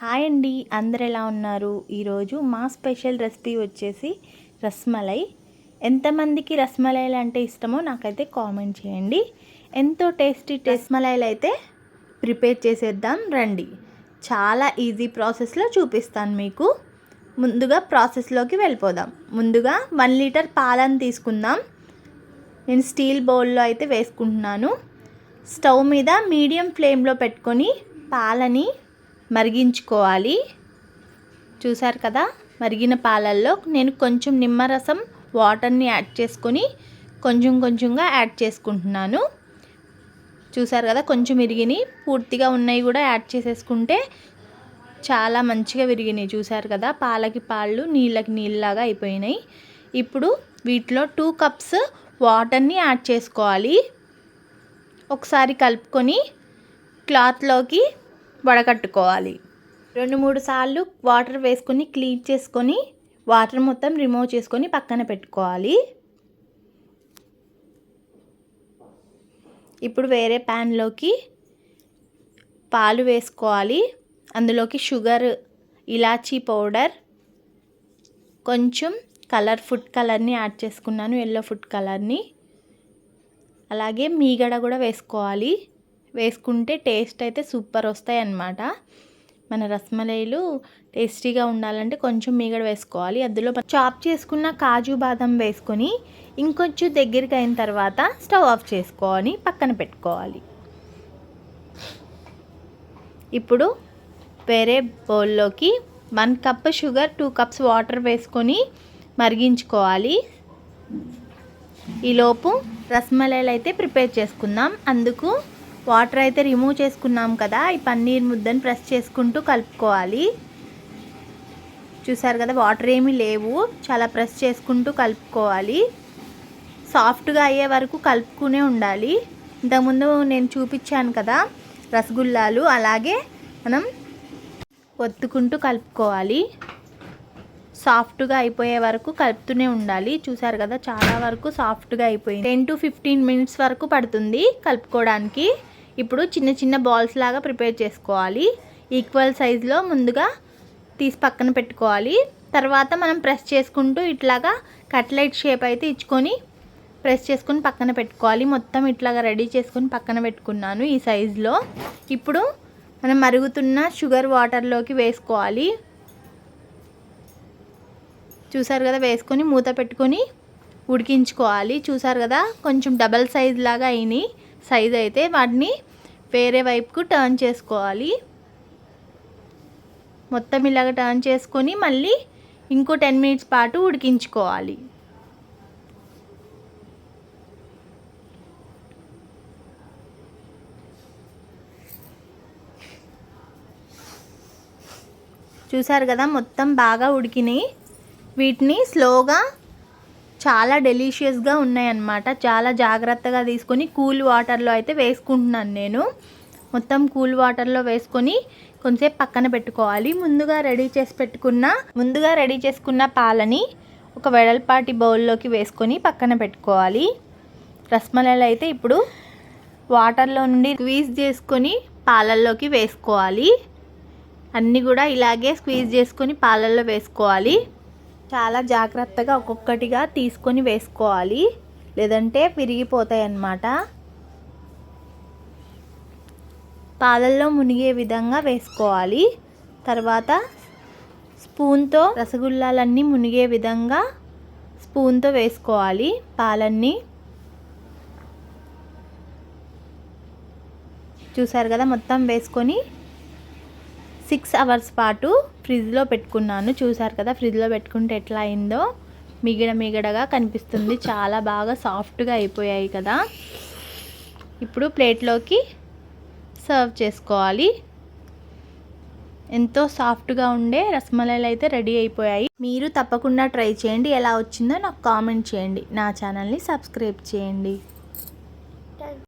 Hi అండి, అందరు ఎలా ఉన్నారు? ఈరోజు మా స్పెషల్ రెసిపీ వచ్చేసి రస్మలై. ఎంతమందికి రస్మలైలు అంటే ఇష్టమో నాకైతే కామెంట్ చేయండి. ఎంతో టేస్టీ రస్మలైలు అయితే ప్రిపేర్ చేసేద్దాం రండి. చాలా ఈజీ ప్రాసెస్లో చూపిస్తాను మీకు. ముందుగా ప్రాసెస్లోకి వెళ్ళిపోదాం. ముందుగా 1 లీటర్ పాలను తీసుకుందాం. నేను స్టీల్ బౌల్లో అయితే వేసుకుంటున్నాను. స్టవ్ మీద మీడియం ఫ్లేమ్లో పెట్టుకొని పాలని మరిగించుకోవాలి. చూసారు కదా, మరిగిన పాలల్లో నేను కొంచెం నిమ్మరసం వాటర్ని యాడ్ చేసుకొని కొంచెంగా యాడ్ చేసుకుంటున్నాను. చూసారు కదా, కొంచెం విరిగినాయి, పూర్తిగా ఉన్నాయి కూడా యాడ్ చేసేసుకుంటే చాలా మంచిగా విరిగినాయి. చూసారు కదా, పాలకి పాళ్ళు నీళ్ళకి నీళ్ళలాగా అయిపోయినాయి. ఇప్పుడు వీటిలో 2 కప్స్ వాటర్ని యాడ్ చేసుకోవాలి. ఒకసారి కలుపుకొని క్లాత్లోకి వడకట్టుకోవాలి. 2-3 సార్లు వాటర్ వేసుకొని క్లీన్ చేసుకొని వాటర్ మొత్తం రిమూవ్ చేసుకొని పక్కన పెట్టుకోవాలి. ఇప్పుడు వేరే ప్యాన్లోకి పాలు వేసుకోవాలి. అందులోకి షుగర్, ఇలాచీ పౌడర్, కొంచెం ఫుడ్ కలర్ని యాడ్ చేసుకున్నాను, ఎల్లో ఫుడ్ కలర్ని. అలాగే మీగడ కూడా వేసుకోవాలి. వేసుకుంటే టేస్ట్ అయితే సూపర్ వస్తాయి అన్నమాట. మన రస్మలైలు టేస్టీగా ఉండాలంటే కొంచెం మీగడ వేసుకోవాలి. అందులో చాప్ చేసుకున్న కాజు బాదం వేసుకొని ఇంకొంచెం దగ్గరికి అయిన తర్వాత స్టవ్ ఆఫ్ చేసుకొని పక్కన పెట్టుకోవాలి. ఇప్పుడు వేరే బౌల్లోకి 1 కప్ షుగర్, 2 కప్స్ వాటర్ వేసుకొని మరిగించుకోవాలి. ఈలోపు రస్మలైలు అయితే ప్రిపేర్ చేసుకుందాం. అందుకు వాటర్ అయితే రిమూవ్ చేసుకున్నాం కదా, ఈ పన్నీర్ ముద్దను ప్రెస్ చేసుకుంటూ కలుపుకోవాలి. చూసారు కదా, వాటర్ ఏమీ లేవు, చాలా ప్రెస్ చేసుకుంటూ కలుపుకోవాలి. సాఫ్ట్గా అయ్యే వరకు కలుపుకునే ఉండాలి. ఇంతకుముందు నేను చూపించాను కదా రసగుల్లాలు, అలాగే మనం ఒత్తుకుంటూ కలుపుకోవాలి. సాఫ్ట్గా అయిపోయే వరకు కలుపుతూనే ఉండాలి. చూసారు కదా, చాలా వరకు సాఫ్ట్గా అయిపోయింది. 10 to 15 మినిట్స్ వరకు పడుతుంది కలుపుకోవడానికి. ఇప్పుడు చిన్న చిన్న బాల్స్ లాగా ప్రిపేర్ చేసుకోవాలి. ఈక్వల్ సైజులో ముందుగా తీసి పక్కన పెట్టుకోవాలి. తర్వాత మనం ప్రెస్ చేసుకుంటూ ఇట్లాగా కట్లెట్ షేప్ అయితే ఇచ్చుకొని ప్రెస్ చేసుకొని పక్కన పెట్టుకోవాలి. మొత్తం ఇట్లాగా రెడీ చేసుకొని పక్కన పెట్టుకున్నాను ఈ సైజులో. ఇప్పుడు మనం మరుగుతున్న షుగర్ వాటర్లోకి వేసుకోవాలి. చూసారు కదా, వేసుకొని మూత పెట్టుకొని ఉడికించుకోవాలి. చూసారు కదా, కొంచెం డబల్ సైజ్ లాగా అయినాయి. సైజ్ అయితే వాటిని వేరే వైపుకు టర్న్ చేసుకోవాలి. మొత్తం ఇలాగ టర్న్ చేసుకొని మళ్ళీ ఇంకో 10 మినిట్స్ పాటు ఉడికించుకోవాలి. చూసారు కదా, మొత్తం బాగా ఉడికినాయి. వీటిని స్లోగా చాలా డెలిషియస్గా ఉన్నాయన్నమాట. చాలా జాగ్రత్తగా తీసుకొని కూల్ వాటర్లో అయితే వేసుకుంటున్నాను నేను. మొత్తం కూల్ వాటర్లో వేసుకొని కొంచెంసేపు పక్కన పెట్టుకోవాలి. ముందుగా రెడీ చేసుకున్న పాలని ఒక వెడల్పాటి బౌల్లోకి వేసుకొని పక్కన పెట్టుకోవాలి. రస్మలైలు అయితే ఇప్పుడు వాటర్లో నుండి స్క్వీజ్ చేసుకొని పాలల్లోకి వేసుకోవాలి. అన్నీ కూడా ఇలాగే స్క్వీజ్ చేసుకొని పాలల్లో వేసుకోవాలి. చాలా జాగ్రత్తగా ఒక్కొక్కటిగా తీసుకొని వేసుకోవాలి, లేదంటే విరిగిపోతాయి అన్నమాట. పాలల్లో మునిగే విధంగా వేసుకోవాలి. తర్వాత స్పూన్తో రసగుల్లాలన్నీ మునిగే విధంగా స్పూన్తో వేసుకోవాలి పాలన్నీ. చూసారు కదా, మొత్తం వేసుకొని 6 అవర్స్ పాటు ఫ్రిడ్జ్లో పెట్టుకున్నాను. చూసారు కదా, ఫ్రిడ్జ్లో పెట్టుకుంటే ఎట్లా అయిందో, మిగడగా కనిపిస్తుంది. చాలా బాగా సాఫ్ట్గా అయిపోయాయి కదా. ఇప్పుడు ప్లేట్లోకి సర్వ్ చేసుకోవాలి. ఎంతో సాఫ్ట్గా ఉండే రస్మలైలు అయితే రెడీ అయిపోయాయి. మీరు తప్పకుండా ట్రై చేయండి. ఎలా వచ్చిందో నాకు కామెంట్ చేయండి. నా ఛానల్ని సబ్స్క్రైబ్ చేయండి.